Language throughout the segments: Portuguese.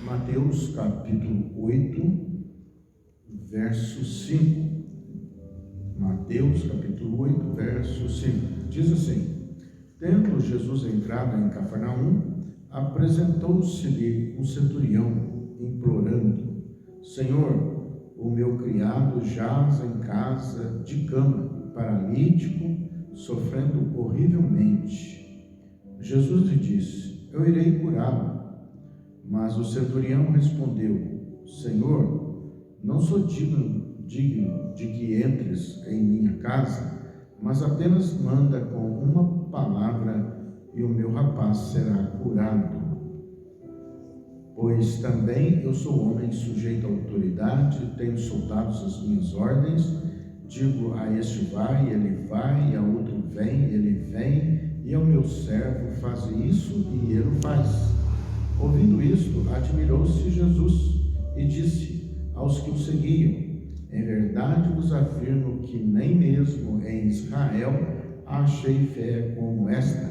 Mateus capítulo 8, verso 5. Mateus capítulo 8, verso 5. Diz assim: Tendo Jesus entrado em Cafarnaum, apresentou-se-lhe um centurião, implorando: Senhor, o meu criado jaz em casa de cama, paralítico, sofrendo horrivelmente. Jesus lhe disse: Eu irei curá-lo. Mas o centurião respondeu: Senhor, não sou digno de que entres em minha casa, mas apenas manda com uma palavra e o meu rapaz será curado. Pois também eu sou homem sujeito à autoridade, tenho soldados as minhas ordens, digo a este vai, ele vai, e a outro vem, ele vem, e ao meu servo faz isso e ele o faz. Ouvindo isto, admirou-se Jesus e disse aos que o seguiam: Em verdade vos afirmo que nem mesmo em Israel achei fé como esta.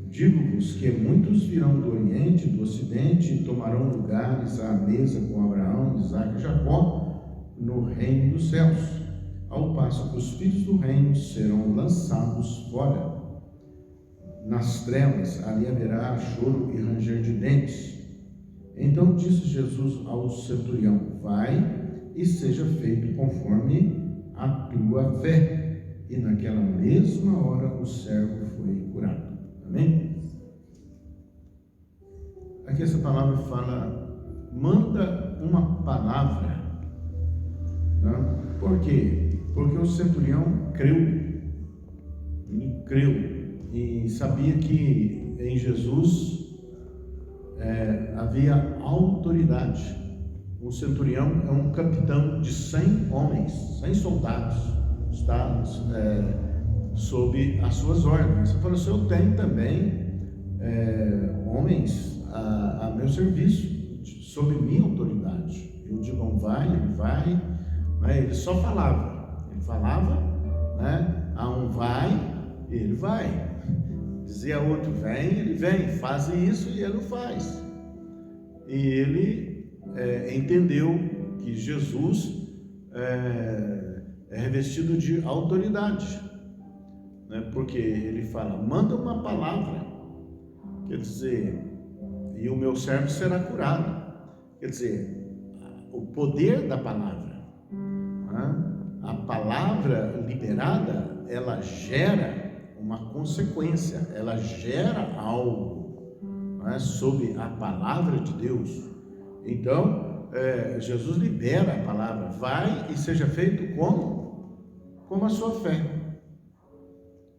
Digo-vos que muitos virão do Oriente e do Ocidente e tomarão lugares à mesa com Abraão, Isaque e Jacó no reino dos céus, ao passo que os filhos do reino serão lançados fora. Nas trevas ali haverá choro e ranger de dentes. Então disse Jesus ao centurião: Vai e seja feito conforme a tua fé. E naquela mesma hora o servo foi curado. Amém? Aqui essa palavra fala: manda uma palavra. Né? Por quê? Porque o centurião creu. Ele creu. E sabia que em Jesus havia autoridade. O centurião é um capitão de 100 homens, 100 soldados, está sob as suas ordens. Você fala assim: eu tenho também homens a meu serviço, sob minha autoridade. Eu digo um vai, ele vai, né? Ele só falava, né? A um vai, ele vai. Dizia a outro: vem, ele vem, faz isso e ele o faz. E ele entendeu que Jesus é revestido de autoridade, né? Porque ele fala: manda uma palavra, quer dizer, e o meu servo será curado. Quer dizer, o poder da palavra, né? A palavra liberada, ela gera uma consequência, ela gera algo, né, sob a palavra de Deus. Então, Jesus libera a palavra: vai e seja feito como a sua fé.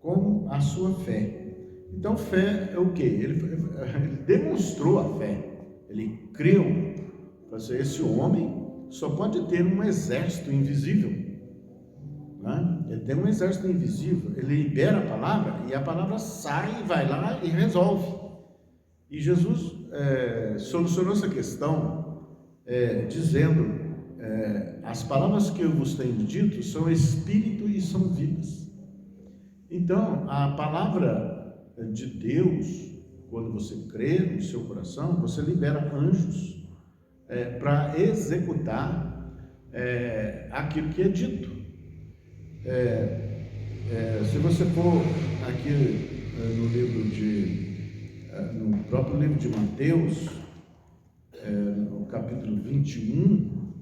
Como a sua fé. Então, fé é o quê? Ele demonstrou a fé, ele creu. Esse homem só pode ter um exército invisível. Ele tem um exército invisível, ele libera a palavra e a palavra sai, vai lá e resolve. E Jesus solucionou essa questão dizendo: as palavras que eu vos tenho dito são espírito e são vidas. Então, a palavra de Deus, quando você crê no seu coração, você libera anjos para executar aquilo que é dito. Se você for aqui no próprio livro de Mateus, no capítulo 21,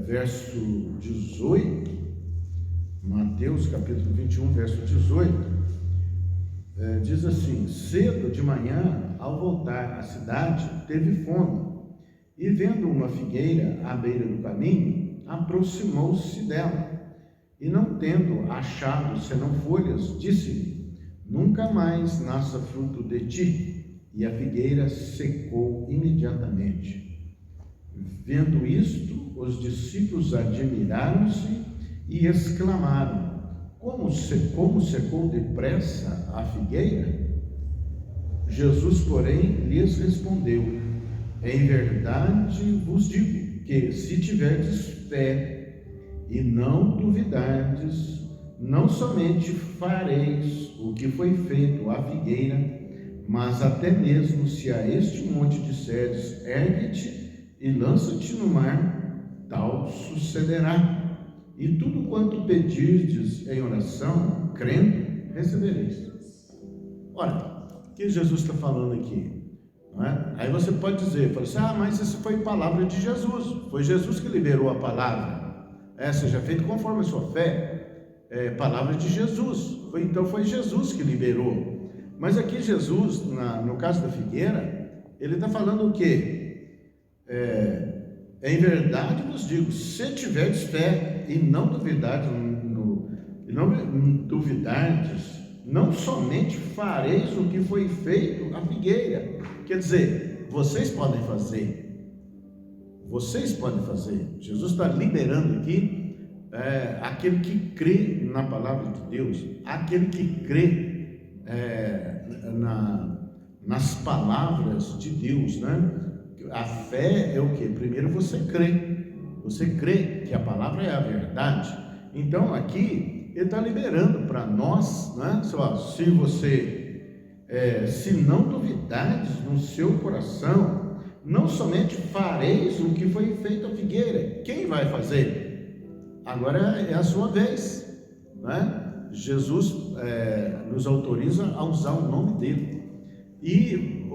verso 18, Mateus capítulo 21, verso 18, diz assim: cedo de manhã, ao voltar à cidade, teve fome, e vendo uma figueira à beira do caminho, aproximou-se dela. E não tendo achado senão folhas, disse-lhe: nunca mais nasça fruto de ti. E a figueira secou imediatamente. Vendo isto, os discípulos admiraram-se e exclamaram: como secou depressa a figueira? Jesus, porém, lhes respondeu: em verdade vos digo que, se tiverdes fé e não duvidardes, não somente fareis o que foi feito à figueira, Mas até mesmo se a este monte disseres, ergue-te e lança-te no mar, tal sucederá. E tudo quanto pedirdes em oração, crendo, recebereis. Ora, o que Jesus está falando aqui? Não é? Aí você pode dizer, mas isso foi palavra de Jesus, foi Jesus que liberou a palavra, seja feito conforme a sua fé, palavra de Jesus, então foi Jesus que liberou. Mas aqui Jesus, no caso da figueira, ele está falando o quê? Em verdade vos digo, se tiverdes fé e não duvidardes, não somente fareis o que foi feito à figueira. Quer dizer, vocês podem fazer. Jesus está liberando aqui aquele que crê na palavra de Deus, aquele que crê nas palavras de Deus, né? A fé é o que? Primeiro você crê que a palavra é a verdade. Então aqui ele está liberando para nós, né? Se você, se não duvidardes no seu coração, não somente fareis o que foi feito à figueira. Quem vai fazer? Agora é a sua vez, né? Jesus nos autoriza a usar o nome dele. E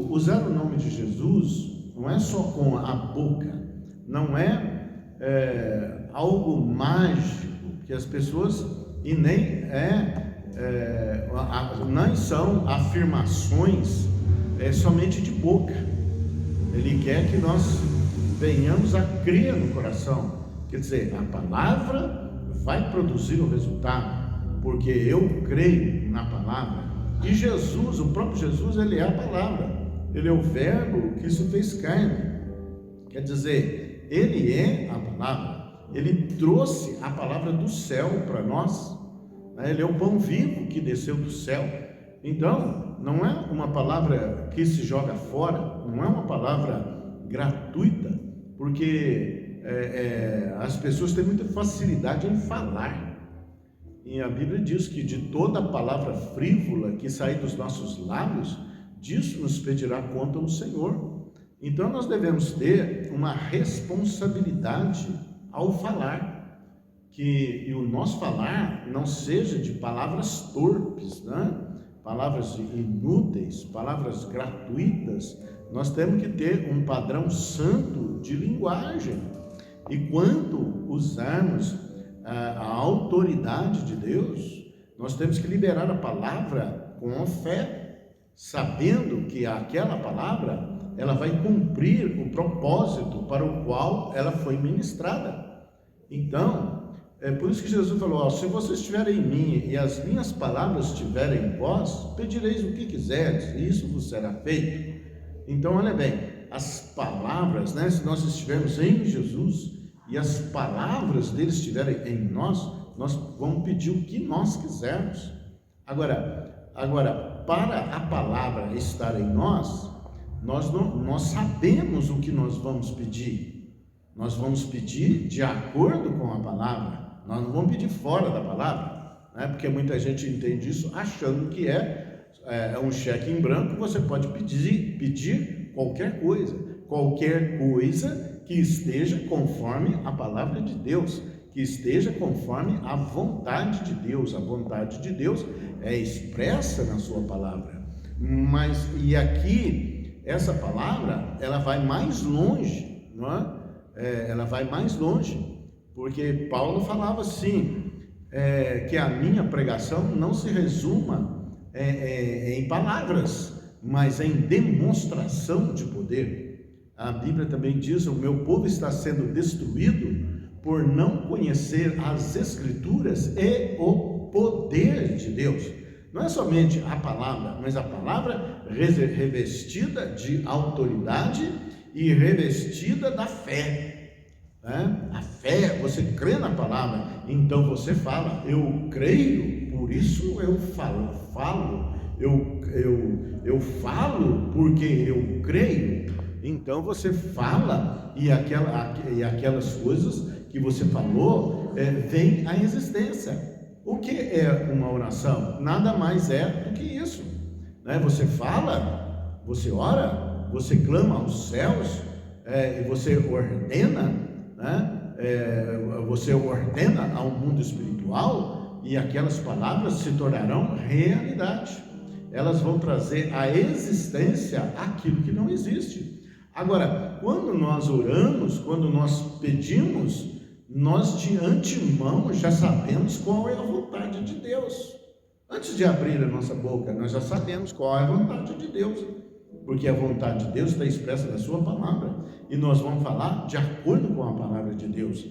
usar o nome de Jesus não é só com a boca, não é algo mágico que as pessoas, e nem não são afirmações somente de boca. Ele quer que nós venhamos a crer no coração, quer dizer, a palavra vai produzir o resultado, porque eu creio na palavra. E Jesus, o próprio Jesus, ele é a palavra, ele é o verbo que se fez carne, quer dizer, ele é a palavra, ele trouxe a palavra do céu para nós, né? Ele é o pão vivo que desceu do céu. Então, não é uma palavra que se joga fora, não é uma palavra gratuita, porque as pessoas têm muita facilidade em falar. E a Bíblia diz que de toda palavra frívola que sair dos nossos lábios, disso nos pedirá conta o Senhor. Então nós devemos ter uma responsabilidade ao falar, que o nosso falar não seja de palavras torpes, né? Palavras inúteis, palavras gratuitas. Nós temos que ter um padrão santo de linguagem. E quando usarmos a autoridade de Deus, nós temos que liberar a palavra com fé, sabendo que aquela palavra ela vai cumprir o propósito para o qual ela foi ministrada. Então, é por isso que Jesus falou, se vocês estiverem em mim e as minhas palavras estiverem em vós, pedireis o que quiserdes, e isso vos será feito. Então, olha bem, as palavras, né, se nós estivermos em Jesus e as palavras dele estiverem em nós, nós vamos pedir o que nós quisermos. Agora, para a palavra estar em nós sabemos o que nós vamos pedir. Nós vamos pedir de acordo com a palavra. Nós não vamos pedir fora da palavra, né? Porque muita gente entende isso achando que é um cheque em branco. Você pode pedir qualquer coisa que esteja conforme a palavra de Deus, que esteja conforme a vontade de Deus. A vontade de Deus é expressa na sua palavra. Mas, e aqui, essa palavra, ela vai mais longe, não é? Ela vai mais longe, porque Paulo falava assim, que a minha pregação não se resuma em palavras, mas em demonstração de poder. A Bíblia também diz, o meu povo está sendo destruído por não conhecer as Escrituras e o poder de Deus. Não é somente a palavra, mas a palavra revestida de autoridade e revestida da fé, né? A fé, você crê na palavra, então você fala, eu creio, por isso eu falo, eu falo porque eu creio. Então você fala e aquelas coisas que você falou vêm à existência. O que é uma oração? Nada mais é do que isso. né? Você fala, você ora, você clama aos céus, e você ordena, né? Você ordena ao mundo espiritual, e aquelas palavras se tornarão realidade. Elas vão trazer à existência aquilo que não existe. Agora, quando nós oramos, quando nós pedimos, nós de antemão já sabemos qual é a vontade de Deus. Antes de abrir a nossa boca, nós já sabemos qual é a vontade de Deus, porque a vontade de Deus está expressa na sua palavra, e nós vamos falar de acordo com a palavra de Deus,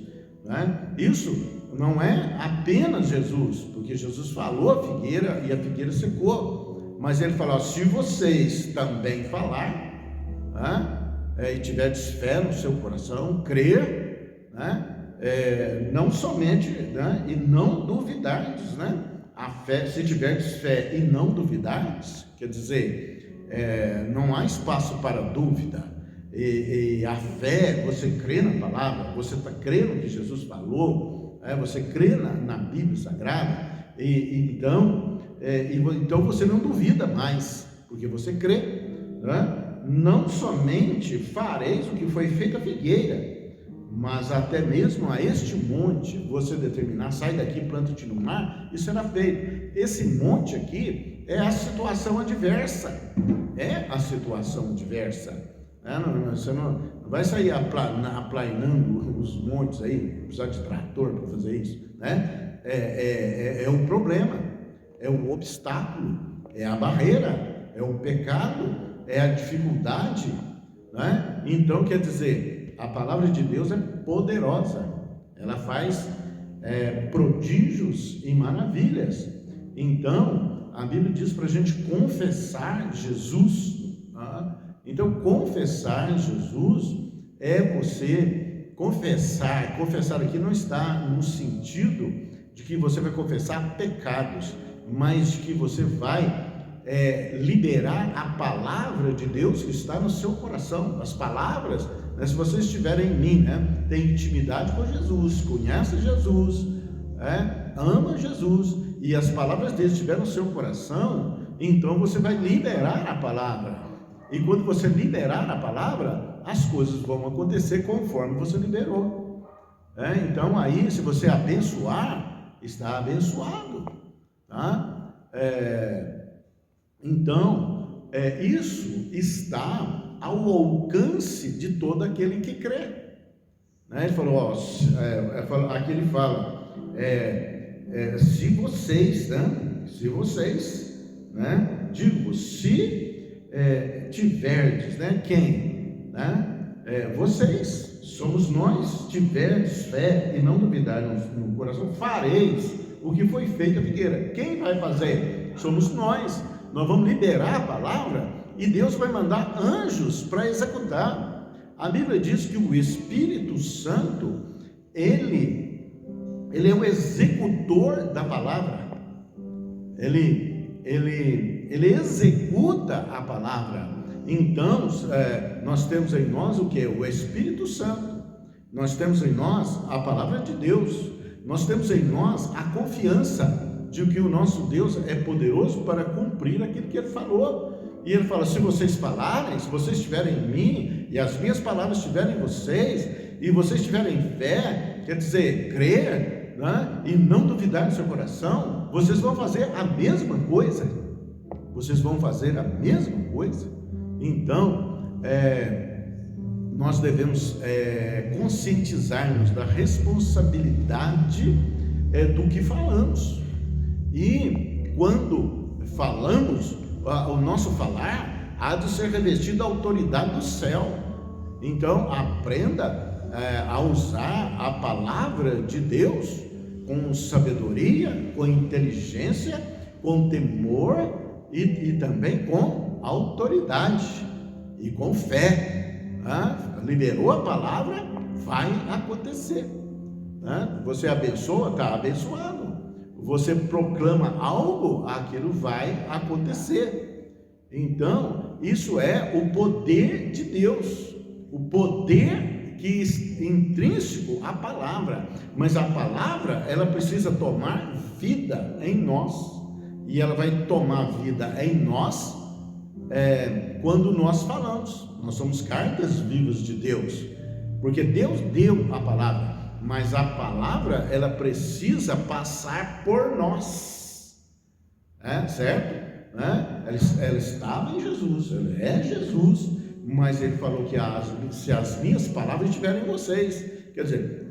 né? Isso não é apenas Jesus, porque Jesus falou a figueira e a figueira secou, mas ele falou: se vocês também falar, né, e tiverdes fé no seu coração, crer, né, não somente, né, e não duvidardes, né? A fé, se tiverdes fé e não duvidardes, quer dizer, não há espaço para dúvida. E a fé, você crê na palavra, você está crendo que Jesus falou, você crê na Bíblia Sagrada, então você não duvida mais, porque você crê, né? Não somente fareis o que foi feito a figueira, mas até mesmo a este monte você determinar: sai daqui, planta-te no mar, e será feito. Esse monte aqui é a situação adversa, você não vai sair aplainando os montes aí, precisar de trator para fazer isso, né? É o problema, é o obstáculo, é a barreira, é o pecado, é a dificuldade, né? Então, quer dizer, a palavra de Deus é poderosa, ela faz prodígios e maravilhas. Então, a Bíblia diz para a gente confessar Jesus. Então, confessar Jesus é você confessar. Confessar aqui não está no sentido de que você vai confessar pecados, mas de que você vai liberar a palavra de Deus que está no seu coração. As palavras, né, se vocês estiverem em mim, né, tem intimidade com Jesus, conhece Jesus, ama Jesus, e as palavras dele estiverem no seu coração, então você vai liberar a palavra. E quando você liberar a palavra, as coisas vão acontecer conforme você liberou. Então aí, se você abençoar, está abençoado, tá? Então, isso está ao alcance de todo aquele que crê, né? Ele falou, aqui ele fala, se vocês, né? Digo, se tiverdes, né? Quem? Né? Vocês, somos nós, tiverdes fé e não duvidar no coração, fareis o que foi feito a figueira. Quem vai fazer? Somos nós. Nós vamos liberar a palavra e Deus vai mandar anjos para executar. A Bíblia diz que o Espírito Santo, ele é o executor da palavra. Ele executa a palavra. Então, nós temos em nós o que? O Espírito Santo. Nós temos em nós a palavra de Deus. Nós temos em nós a confiança de que o nosso Deus é poderoso para cumprir aquilo que Ele falou. E Ele fala: se vocês falarem, se vocês estiverem em mim, e as minhas palavras estiverem em vocês, e vocês tiverem fé, quer dizer, crer, né, e não duvidar no seu coração, vocês vão fazer a mesma coisa. Vocês vão fazer a mesma coisa. Então, nós devemos conscientizar-nos da responsabilidade do que falamos. E quando falamos, o nosso falar há de ser revestido da autoridade do céu. Então, aprenda a usar a palavra de Deus com sabedoria, com inteligência, com temor e também com autoridade e com fé. Liberou a palavra, vai acontecer. Você abençoa, está abençoado. Você proclama algo, aquilo vai acontecer. Então, isso é o poder de Deus, o poder que é intrínseco à palavra. Mas a palavra, ela precisa tomar vida em nós, e ela vai tomar vida em nós quando nós falamos. Nós somos cartas vivas de Deus, porque Deus deu a palavra, mas a palavra, ela precisa passar por nós, certo? Ela estava em Jesus, ela é Jesus, mas ele falou que se as minhas palavras estiverem em vocês, quer dizer,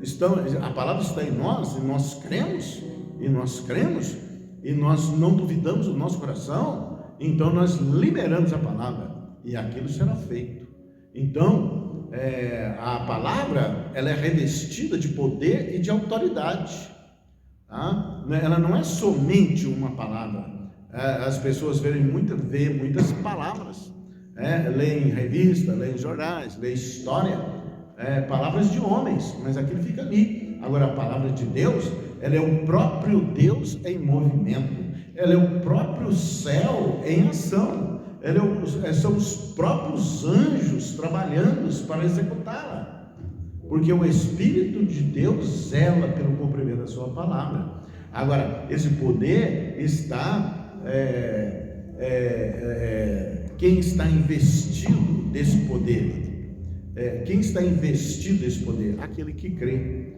a palavra está em nós, e nós cremos, e nós não duvidamos do nosso coração, então nós liberamos a palavra, e aquilo será feito. Então, a palavra, ela é revestida de poder e de autoridade, tá? Ela não é somente uma palavra. As pessoas veem muitas palavras, leem revista, leem jornais, leem história, palavras de homens, mas aquilo fica ali. Agora, a palavra de Deus, ela é o próprio Deus em movimento, ela é o próprio céu em ação, são os próprios anjos trabalhando para executá-la, porque o Espírito de Deus zela pelo cumprimento da sua palavra. Agora, esse poder está, quem está investido desse poder? Quem está investido desse poder? Aquele que crê,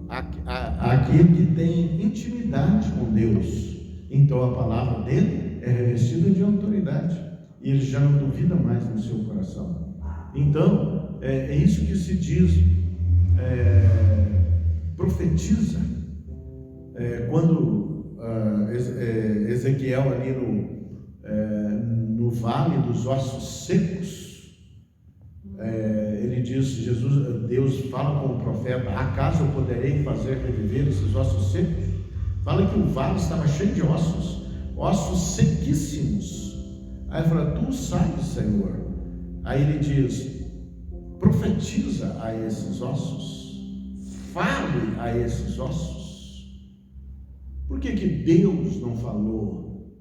aquele que tem intimidade com Deus. Então a palavra dele é revestida de autoridade, e ele já não duvida mais no seu coração. Então é isso que se diz, profetiza. Quando Ezequiel ali no vale dos ossos secos, ele diz, Deus fala com o profeta: acaso eu poderei fazer reviver esses ossos secos? Fala que o vale estava cheio de ossos sequíssimos. Aí ele fala: tu sabes, Senhor. Aí ele diz: profetiza a esses ossos, fale a esses ossos. Por que Deus não falou?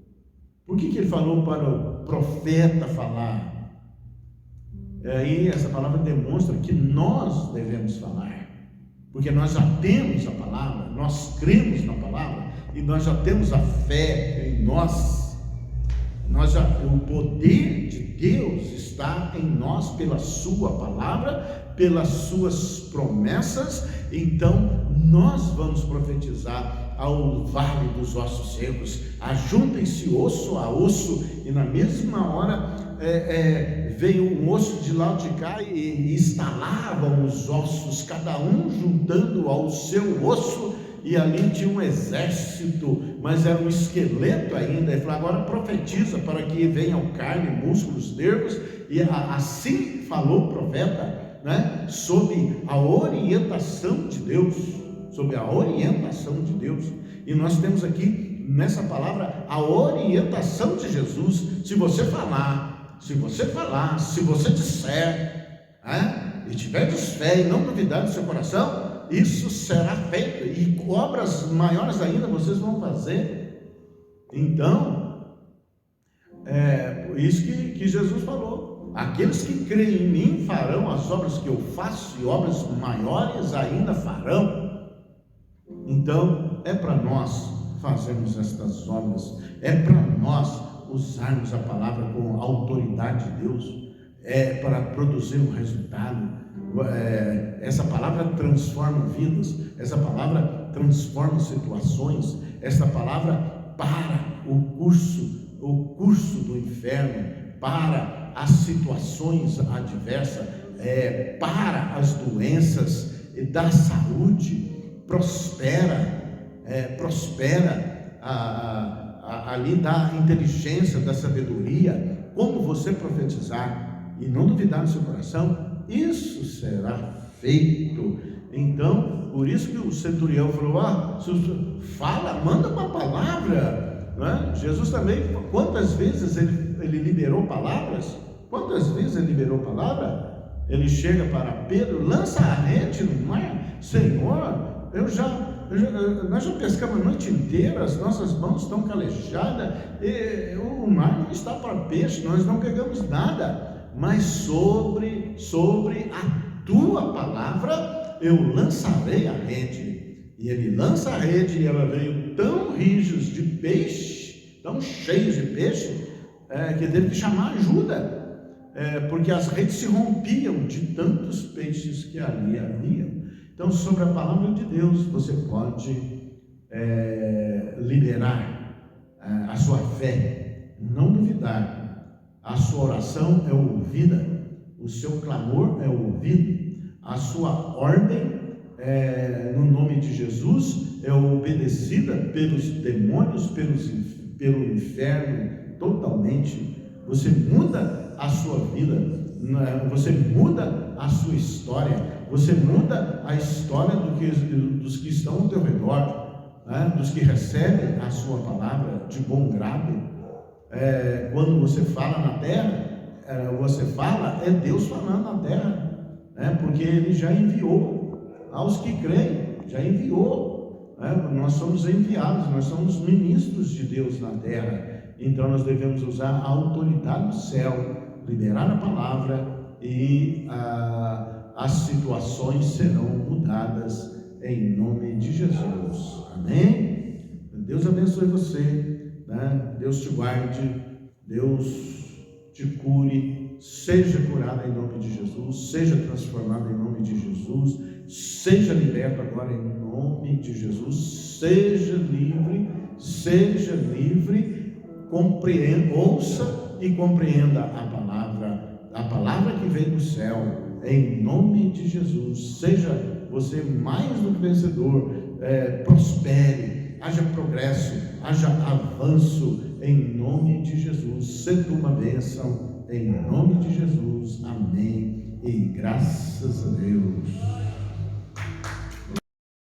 Por que ele falou para o profeta falar? Aí essa palavra demonstra que nós devemos falar, porque nós já temos a palavra, nós cremos na palavra, e nós já temos a fé em nós. O poder de Deus está em nós pela sua palavra, pelas suas promessas. Então nós vamos profetizar ao vale dos ossos secos: ajuntem-se osso a osso. E na mesma hora veio um osso de lá de cá e estalavam os ossos, cada um juntando ao seu osso, e ali tinha um exército, mas era um esqueleto ainda. Ele falou: agora profetiza para que venham carne, músculos, nervos. E assim falou o profeta, sob a orientação de Deus, E nós temos aqui nessa palavra a orientação de Jesus. Se você falar, se você disser, e tiverdes fé e não duvidar do seu coração, isso será feito, e obras maiores ainda vocês vão fazer. Então, por isso que Jesus falou: aqueles que creem em mim farão as obras que eu faço, e obras maiores ainda farão. Então, é para nós fazermos estas obras, é para nós usarmos a palavra com a autoridade de Deus, para produzir um resultado. Essa palavra transforma vidas, essa palavra transforma situações, essa palavra para o curso do inferno, para as situações adversas, para as doenças, dá saúde, prospera ali, dá inteligência, da sabedoria. Como você profetizar e não duvidar no seu coração, isso será feito. Então, por isso que o centurião falou: fala, manda uma palavra, Jesus também, quantas vezes ele liberou palavras? Ele chega para Pedro: lança a rede no mar. Senhor, nós já pescamos a noite inteira, as nossas mãos estão calejadas, o mar não está para peixe, nós não pegamos nada. Mas sobre a tua palavra eu lançarei a rede. E ele lança a rede, e ela veio tão rijos de peixe, tão cheios de peixe, que teve que chamar ajuda, porque as redes se rompiam de tantos peixes que ali haviam. Então, sobre a palavra de Deus, você pode liberar a sua fé, não duvidar. A sua oração é ouvida, o seu clamor é ouvido, a sua ordem no nome de Jesus é obedecida pelos demônios, pelo inferno totalmente. Você muda a sua vida, você muda a sua história, você muda a história dos que estão ao teu redor, dos que recebem a sua palavra de bom grado. Quando você fala na terra, é Deus falando na terra, porque Ele já enviou aos que creem, já enviou, nós somos enviados, nós somos ministros de Deus na terra, então nós devemos usar a autoridade do céu, liberar a palavra e as situações serão mudadas em nome de Jesus, amém? Deus abençoe você. Deus te guarde, Deus te cure, seja curado em nome de Jesus, seja transformado em nome de Jesus, seja liberto agora em nome de Jesus, seja livre, ouça e compreenda a palavra que vem do céu, em nome de Jesus. Seja você mais do que vencedor, prospere, haja progresso, haja avanço em nome de Jesus. Seja uma bênção em nome de Jesus. Amém. E graças a Deus.